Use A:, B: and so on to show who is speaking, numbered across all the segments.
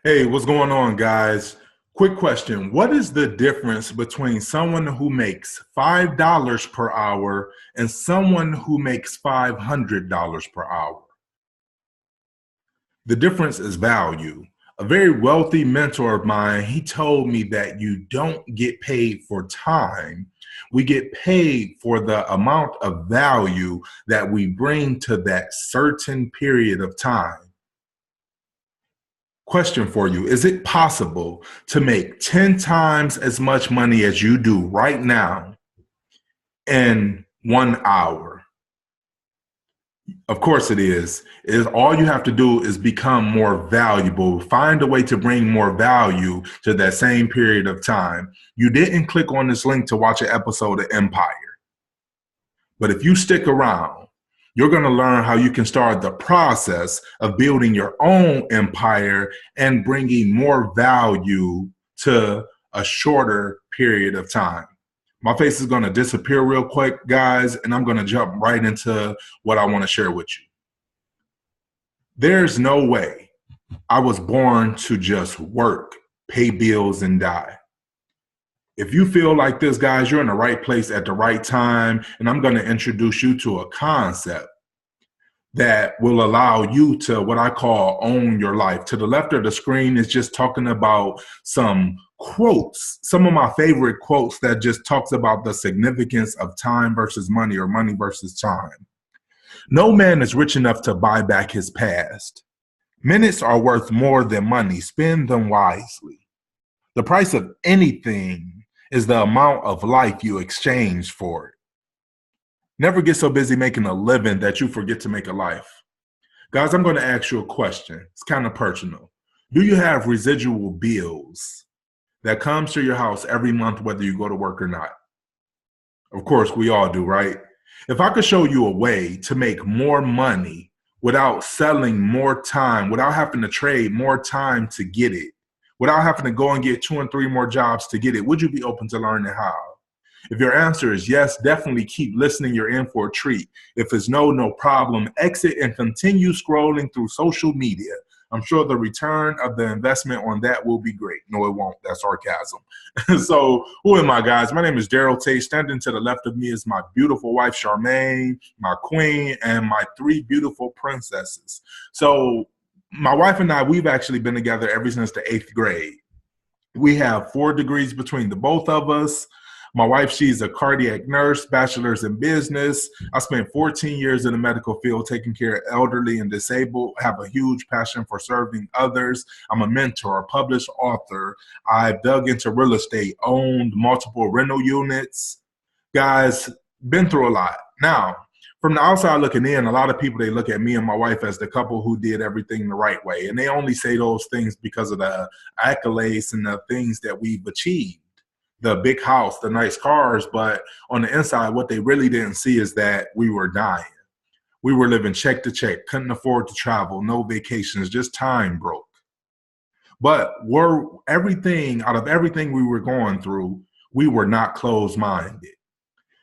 A: Hey, what's going on, guys? Quick question. What is the difference between someone who makes $5 per hour and someone who makes $500 per hour? The difference is value. A very wealthy mentor of mine, he told me that you don't get paid for time. We get paid for the amount of value that we bring to that certain period of time. Question for you. Is it possible to make 10 times as much money as you do right now in 1 hour? Of course it is. It is all you have to do is become more valuable. Find a way to bring more value to that same period of time. You didn't click on this link to watch an episode of Empire. But if you stick around, you're going to learn how you can start the process of building your own empire and bringing more value to a shorter period of time. My face is going to disappear real quick, guys, and I'm going to jump right into what I want to share with you. There's no way I was born to just work, pay bills, and die. If you feel like this, guys, you're in the right place at the right time, and I'm going to introduce you to a concept that will allow you to, what I call, own your life. To the left of the screen is just talking about some quotes, some of my favorite quotes that just talks about the significance of time versus money or money versus time. No man is rich enough to buy back his past. Minutes are worth more than money. Spend them wisely. The price of anything is the amount of life you exchange for it. Never get so busy making a living that you forget to make a life. Guys, I'm going to ask you a question. It's kind of personal. Do you have residual bills that comes to your house every month, whether you go to work or not? Of course, we all do, right? If I could show you a way to make more money without selling more time, without having to trade more time to get it, without having to go and get 2 and 3 more jobs to get it, would you be open to learning how? If your answer is yes, definitely keep listening. You're in for a treat. If it's no, no problem. Exit and continue scrolling through social media. I'm sure the return of the investment on that will be great. No, it won't. That's sarcasm. So who am I, guys? My name is Daryl Tate. Standing to the left of me is my beautiful wife, Charmaine, my queen, and my 3 beautiful princesses. So my wife and I, we've actually been together ever since the 8th grade. We have 4 degrees between the both of us. My wife, she's a cardiac nurse, bachelor's in business. I spent 14 years in the medical field taking care of elderly and disabled, have a huge passion for serving others. I'm a mentor, a published author. I've dug into real estate, owned multiple rental units. Guys, been through a lot. Now, from the outside looking in, a lot of people, they look at me and my wife as the couple who did everything the right way. And they only say those things because of the accolades and the things that we've achieved. The big house, the nice cars, but on the inside, what they really didn't see is that we were dying. We were living check to check, couldn't afford to travel, no vacations, just time broke. But out of everything we were going through, we were not closed-minded.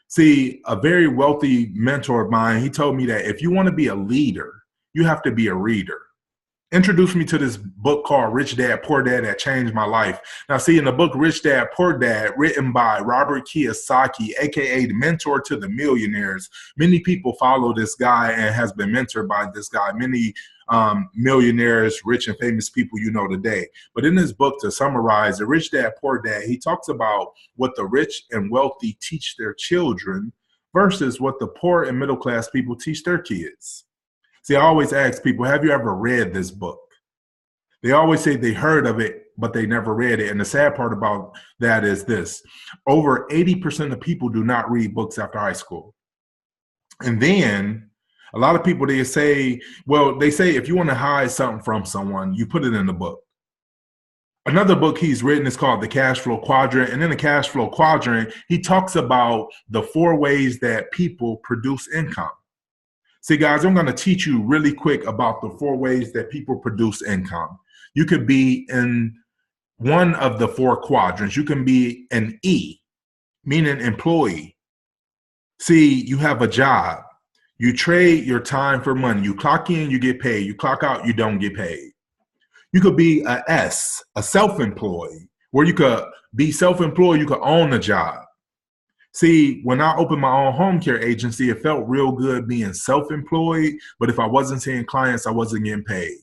A: See, a very wealthy mentor of mine, he told me that if you want to be a leader, you have to be a reader. Introduced me to this book called Rich Dad, Poor Dad that changed my life. Now, see, in the book Rich Dad, Poor Dad, written by Robert Kiyosaki, aka the mentor to the millionaires, many people follow this guy and has been mentored by this guy. Many millionaires, rich and famous people you know today. But in this book, to summarize, the Rich Dad, Poor Dad, he talks about what the rich and wealthy teach their children versus what the poor and middle class people teach their kids. See, I always ask people, have you ever read this book? They always say they heard of it, but they never read it. And the sad part about that is this. Over 80% of people do not read books after high school. And then a lot of people, they say if you want to hide something from someone, you put it in the book. Another book he's written is called The Cash Flow Quadrant. And in the Cash Flow Quadrant, he talks about the 4 ways that people produce income. See, guys, I'm going to teach you really quick about the 4 ways that people produce income. You could be in one of the 4 quadrants. You can be an E, meaning employee. See, you have a job. You trade your time for money. You clock in, you get paid. You clock out, you don't get paid. You could be a S, a self-employed, where you could be self-employed, you could own a job. See, when I opened my own home care agency, it felt real good being self-employed, but if I wasn't seeing clients, I wasn't getting paid.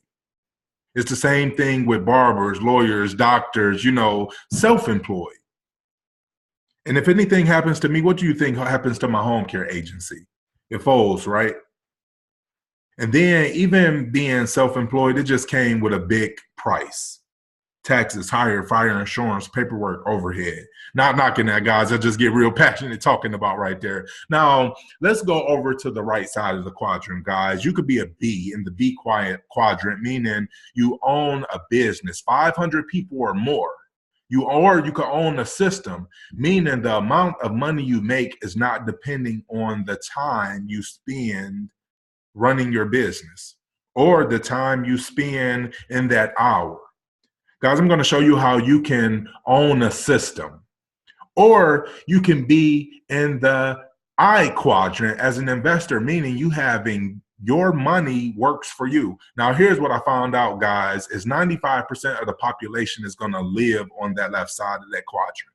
A: It's the same thing with barbers, lawyers, doctors, self-employed. And if anything happens to me, what do you think happens to my home care agency? It folds, right? And then even being self-employed, it just came with a big price. Taxes, higher fire insurance, paperwork, overhead. Not knocking that, guys. I just get real passionate talking about right there. Now, let's go over to the right side of the quadrant, guys. You could be a B in the B quiet quadrant, meaning you own a business, 500 people or more. Or you could own a system, meaning the amount of money you make is not depending on the time you spend running your business or the time you spend in that hour. Guys, I'm going to show you how you can own a system, or you can be in the I quadrant as an investor, meaning you having your money works for you. Now, here's what I found out, guys, is 95% of the population is going to live on that left side of that quadrant.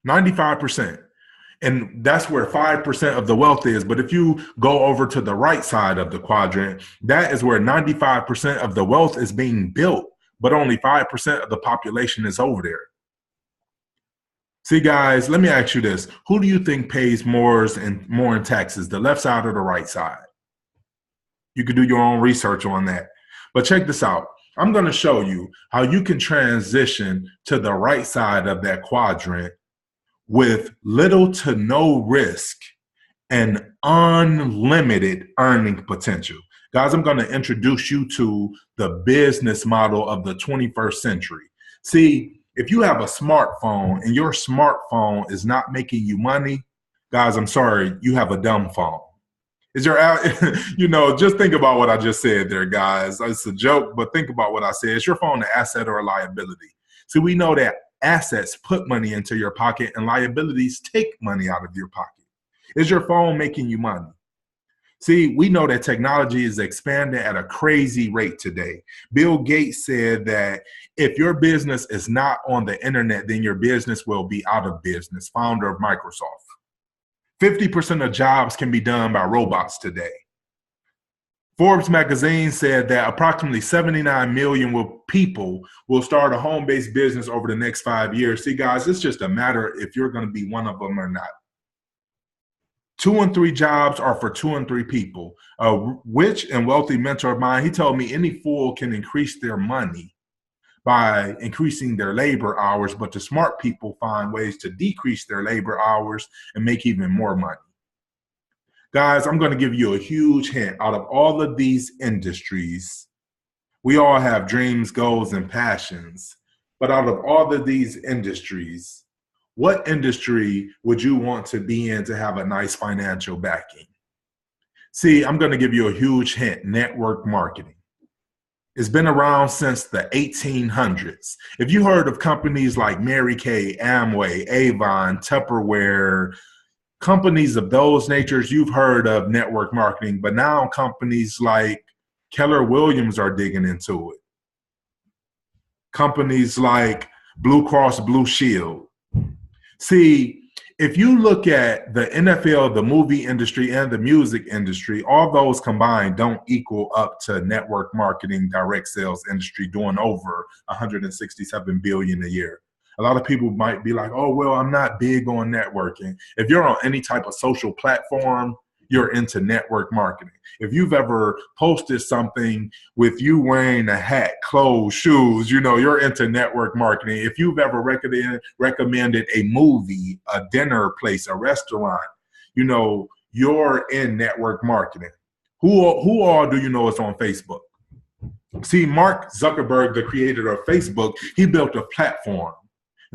A: 95%. And that's where 5% of the wealth is. But if you go over to the right side of the quadrant, that is where 95% of the wealth is being built, but only 5% of the population is over there. See, guys, let me ask you this. Who do you think pays more in taxes, the left side or the right side? You can do your own research on that. But check this out. I'm going to show you how you can transition to the right side of that quadrant with little to no risk and unlimited earning potential. Guys, I'm going to introduce you to the business model of the 21st century. See, if you have a smartphone and your smartphone is not making you money, guys, I'm sorry, you have a dumb phone. Is your, just think about what I just said there, guys. It's a joke, but think about what I said. Is your phone an asset or a liability? See, we know that assets put money into your pocket and liabilities take money out of your pocket. Is your phone making you money? See, we know that technology is expanding at a crazy rate today. Bill Gates said that if your business is not on the internet, then your business will be out of business, founder of Microsoft. 50% of jobs can be done by robots today. Forbes magazine said that approximately 79 million people will start a home-based business over the next 5 years. See, guys, it's just a matter if you're going to be one of them or not. 2 in 3 jobs are for 2 in 3 people. A rich and wealthy mentor of mine, he told me any fool can increase their money by increasing their labor hours, but the smart people find ways to decrease their labor hours and make even more money. Guys, I'm going to give you a huge hint. Out of all of these industries, we all have dreams, goals, and passions. But out of all of these industries, what industry would you want to be in to have a nice financial backing? See, I'm going to give you a huge hint. Network marketing. It's been around since the 1800s. If you heard of companies like Mary Kay, Amway, Avon, Tupperware, companies of those natures, you've heard of network marketing, but now companies like Keller Williams are digging into it. Companies like Blue Cross Blue Shield. See, if you look at the NFL, the movie industry, and the music industry, all those combined don't equal up to network marketing, direct sales industry doing over $167 billion a year. A lot of people might be like, oh, well, I'm not big on networking. If you're on any type of social platform, you're into network marketing. If you've ever posted something with you wearing a hat, clothes, shoes, you're into network marketing. If you've ever recommended a movie, a dinner place, a restaurant, you're in network marketing. Who all do you know is on Facebook? See, Mark Zuckerberg, the creator of Facebook, he built a platform.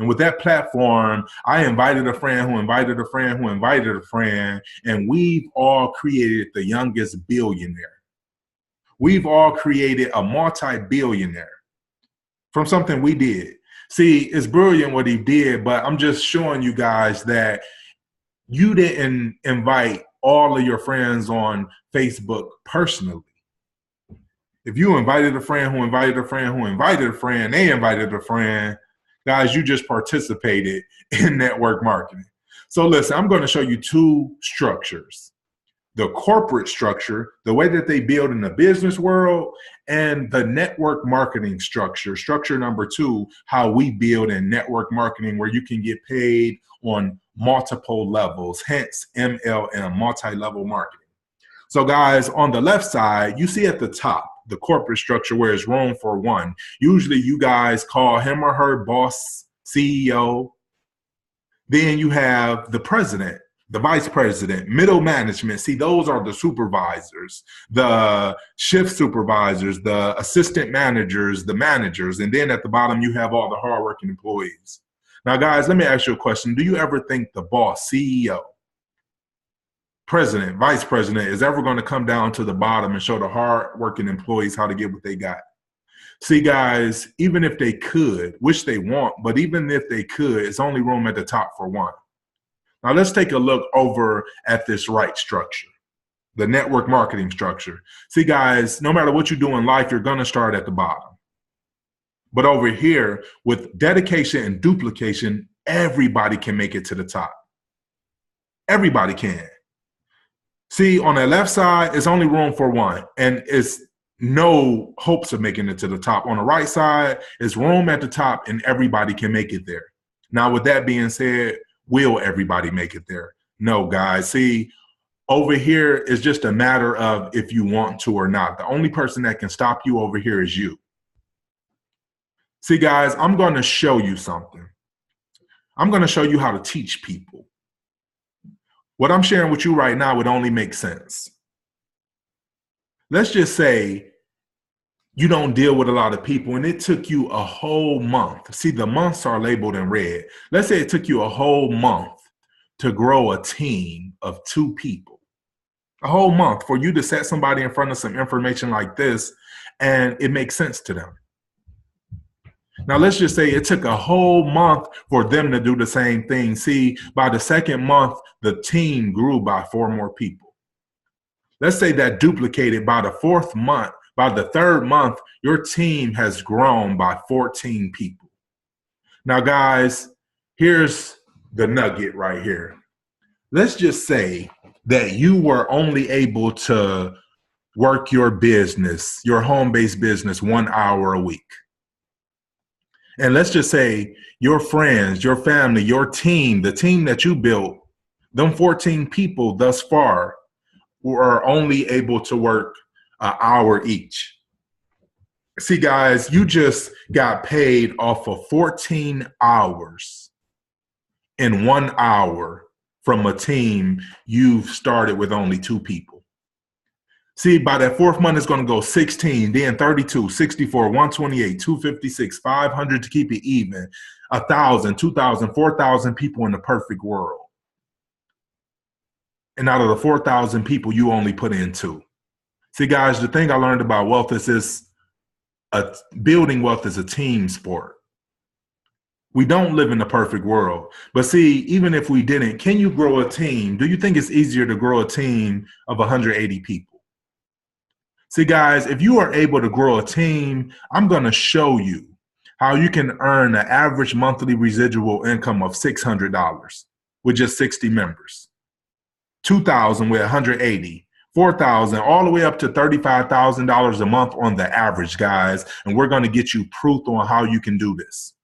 A: And with that platform, I invited a friend who invited a friend who invited a friend, and we've all created the youngest billionaire. We've all created a multi-billionaire from something we did. See, it's brilliant what he did, but I'm just showing you guys that you didn't invite all of your friends on Facebook personally. If you invited a friend who invited a friend who invited a friend, they invited a friend, guys, you just participated in network marketing. So listen, I'm going to show you two structures. The corporate structure, the way that they build in the business world, and the network marketing structure. Structure number two, how we build in network marketing, where you can get paid on multiple levels, hence MLM, multi-level marketing. So guys, on the left side, you see at the top, the corporate structure where it's room for one. Usually you guys call him or her boss, CEO. Then you have the president, the vice president, middle management. See, those are the supervisors, the shift supervisors, the assistant managers, the managers. And then at the bottom, you have all the hardworking employees. Now, guys, let me ask you a question. Do you ever think the boss, CEO, president, vice president is ever going to come down to the bottom and show the hardworking employees how to get what they got? See, guys, even if they could, which they want, but even if they could, it's only room at the top for one. Now, let's take a look over at this right structure, the network marketing structure. See, guys, no matter what you do in life, you're going to start at the bottom. But over here, with dedication and duplication, everybody can make it to the top. Everybody can. See, on the left side, it's only room for one, and it's no hopes of making it to the top. On the right side, it's room at the top, and everybody can make it there. Now, with that being said, will everybody make it there? No, guys. See, over here is just a matter of if you want to or not. The only person that can stop you over here is you. See, guys, I'm going to show you something. I'm going to show you how to teach people. What I'm sharing with you right now would only make sense. Let's just say you don't deal with a lot of people and it took you a whole month. See, the months are labeled in red. Let's say it took you a whole month to grow a team of 2 people. A whole month for you to set somebody in front of some information like this and it makes sense to them. Now, let's just say it took a whole month for them to do the same thing. See, by the second month, the team grew by 4 more people. Let's say that duplicated by the 4th month. By the 3rd month, your team has grown by 14 people. Now, guys, here's the nugget right here. Let's just say that you were only able to work your business, your home-based business, 1 hour a week. And let's just say your friends, your family, your team, the team that you built, them 14 people thus far were only able to work an hour each. See, guys, you just got paid off of 14 hours in 1 hour from a team you've started with only 2 people. See, by that 4th month, it's going to go 16, then 32, 64, 128, 256, 500 to keep it even, 1,000, 2,000, 4,000 people in the perfect world. And out of the 4,000 people, you only put in 2. See, guys, the thing I learned about wealth is building wealth is a team sport. We don't live in the perfect world. But see, even if we didn't, can you grow a team? Do you think it's easier to grow a team of 180 people? See, guys, if you are able to grow a team, I'm going to show you how you can earn an average monthly residual income of $600 with just 60 members, $2,000 with 180, $4,000, all the way up to $35,000 a month on the average, guys. And we're going to get you proof on how you can do this.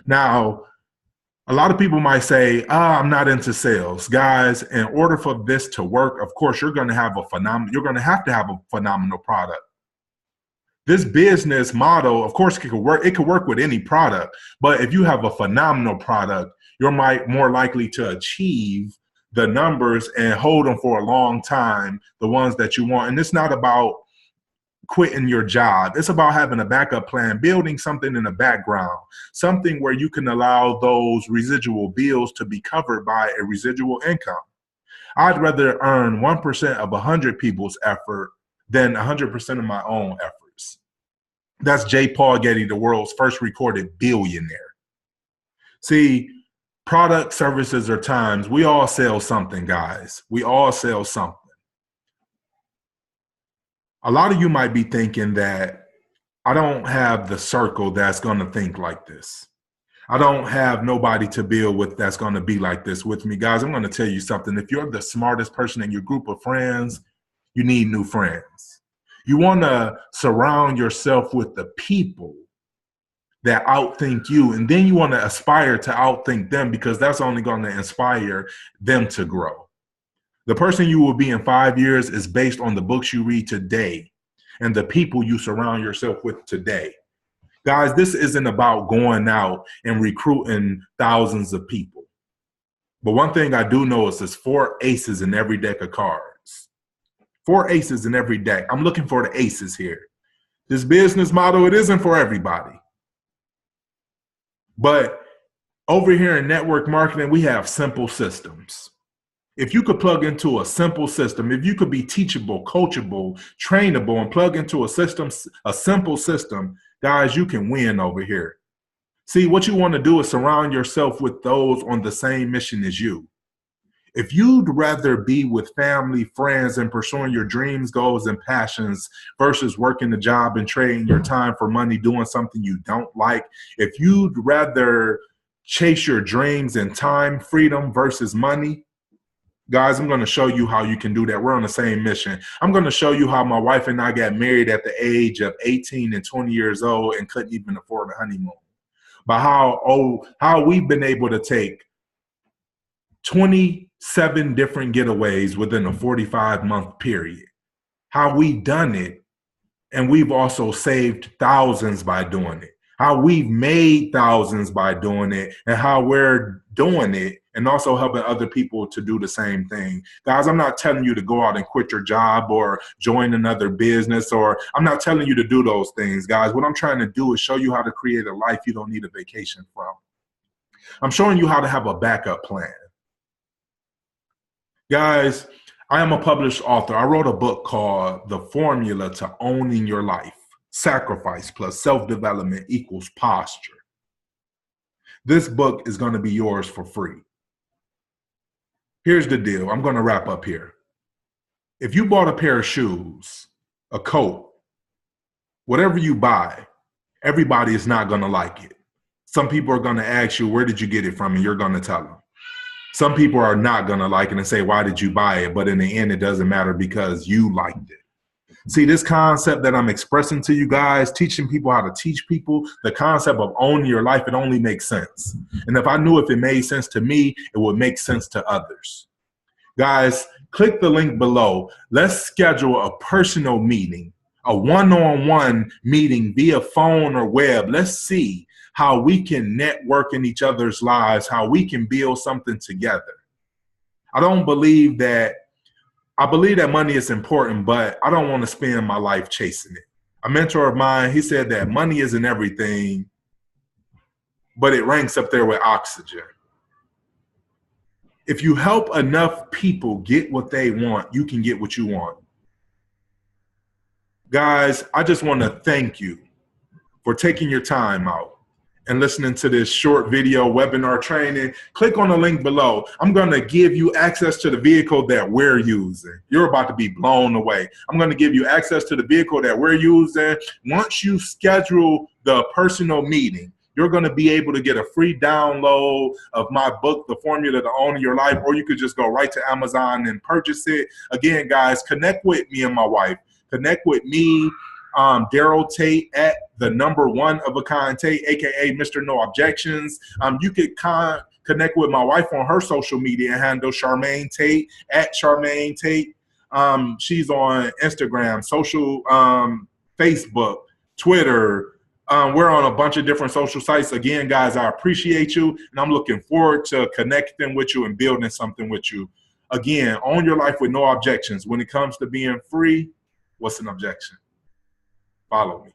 A: Now, a lot of people might say, I'm not into sales. Guys, in order for this to work, of course, you're going to have to have a phenomenal product. This business model, of course, it could work with any product, but if you have a phenomenal product, you're more likely to achieve the numbers and hold them for a long time, the ones that you want. And it's not about quitting your job. It's about having a backup plan, building something in the background, something where you can allow those residual bills to be covered by a residual income. I'd rather earn 1% of 100 people's effort than 100% of my own efforts. That's J. Paul Getty, the world's first recorded billionaire. See, product, services, or times, we all sell something, guys. We all sell something. A lot of you might be thinking that I don't have the circle that's going to think like this. I don't have nobody to build with that's going to be like this with me. Guys, I'm going to tell you something. If you're the smartest person in your group of friends, you need new friends. You want to surround yourself with the people that outthink you, and then you want to aspire to outthink them, because that's only going to inspire them to grow. The person you will be in 5 years is based on the books you read today and the people you surround yourself with today. Guys, this isn't about going out and recruiting thousands of people. But one thing I do know is there's 4 aces in every deck of cards. 4 aces in every deck. I'm looking for the aces here. This business model, it isn't for everybody. But over here in network marketing, we have simple systems. If you could plug into a simple system, if you could be teachable, coachable, trainable, and plug into a system, a simple system, guys, you can win over here. See, what you want to do is surround yourself with those on the same mission as you. If you'd rather be with family, friends, and pursuing your dreams, goals, and passions versus working a job and trading your time for money, doing something you don't like, if you'd rather chase your dreams and time, freedom versus money, guys, I'm going to show you how you can do that. We're on the same mission. I'm going to show you how my wife and I got married at the age of 18 and 20 years old and couldn't even afford a honeymoon. But how we've been able to take 27 different getaways within a 45-month period. How we done it, and we've also saved thousands by doing it. How we've made thousands by doing it, and how we're doing it and also helping other people to do the same thing. Guys, I'm not telling you to go out and quit your job or join another business, or I'm not telling you to do those things, guys. What I'm trying to do is show you how to create a life you don't need a vacation from. I'm showing you how to have a backup plan. Guys, I am a published author. I wrote a book called The Formula to Owning Your Life. Sacrifice plus self-development equals posture. This book is going to be yours for free. Here's the deal. I'm going to wrap up here. If you bought a pair of shoes, a coat, whatever you buy, everybody is not going to like it. Some people are going to ask you, where did you get it from? And you're going to tell them. Some people are not going to like it and say, why did you buy it? But in the end, it doesn't matter because you liked it. See, this concept that I'm expressing to you guys, teaching people how to teach people, the concept of owning your life, it only makes sense. And if I knew if it made sense to me, it would make sense to others. Guys, click the link below. Let's schedule a personal meeting, a one-on-one meeting via phone or web. Let's see how we can network in each other's lives, how we can build something together. I believe that money is important, but I don't want to spend my life chasing it. A mentor of mine, he said that money isn't everything, but it ranks up there with oxygen. If you help enough people get what they want, you can get what you want. Guys, I just want to thank you for taking your time out and listening to this short video webinar training. Click on the link below. I'm going to give you access to the vehicle that we're using. You're about to be blown away. I'm going to give you access to the vehicle that we're using. Once you schedule the personal meeting, you're going to be able to get a free download of my book, The Formula to Own Your Life, or you could just go right to Amazon and purchase it. Again, guys, connect with me and my wife. Connect with me, Daryl Tate at the #1 of a kind Tate, aka Mr. No Objections. You could connect with my wife on her social media handle, Charmaine Tate at Charmaine Tate. She's on Instagram, social, Facebook, Twitter. We're on a bunch of different social sites. Again, guys, I appreciate you, and I'm looking forward to connecting with you and building something with you. Again, own your life with no objections. When it comes to being free, what's an objection? Follow me.